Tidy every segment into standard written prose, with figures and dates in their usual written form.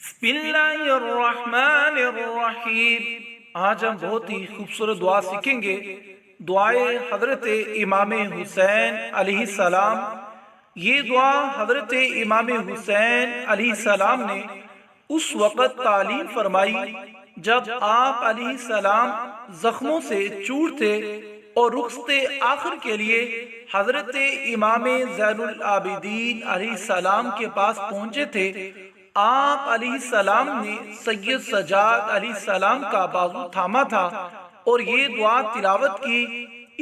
بسم اللہ الرحمن الرحیم۔ آج ہم بہت ہی خوبصورت دعا سیکھیں گے، دعائے حضرت امام حسین علیہ السلام۔ یہ دعا حضرت امام حسین علیہ السلام نے اس وقت تعلیم فرمائی جب آپ علیہ السلام زخموں سے چور تھے اور رخصت آخر کے لیے حضرت امام زین العابدین علیہ السلام کے پاس پہنچے تھے۔ آپ علیہ السلام نے سید سجاد علیہ السلام کا بازو تھاما تھا اور یہ دعا تلاوت کی۔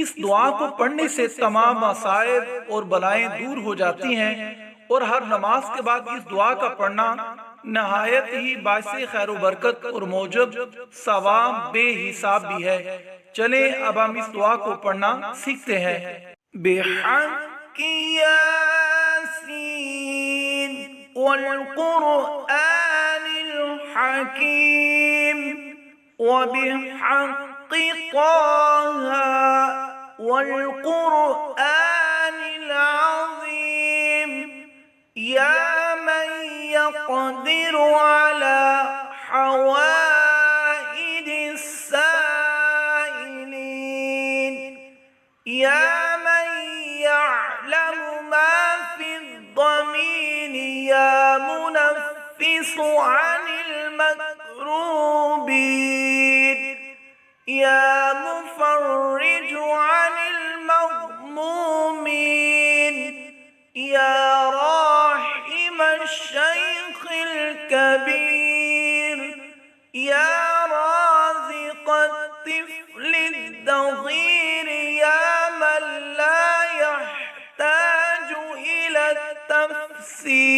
اس دعا کو پڑھنے سے تمام مصائب اور بلائیں دور ہو جاتی ہیں، اور ہر نماز کے بعد اس دعا کا پڑھنا نہایت ہی باعث خیر و برکت اور موجب ثواب بے حساب بھی ہے۔ چلیں اب ہم اس دعا کو پڑھنا سیکھتے ہیں۔ بِحَقِّ یاسین والقرآن الحکیم وبحق طه والقرآن العظیم یا من يقدر على حوائج السائلین یا من يعلم ما في الضمیر یا منفس عن المکروبین یا مفرج عن المغمومین یا راحم الشیخ الکبیر یا رازق الطفل الصغیر یا من لا يحتاج إلى التفسیر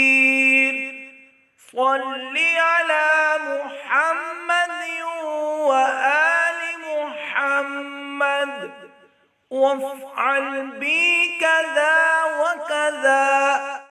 صل على محمد وآل محمد وافعل بي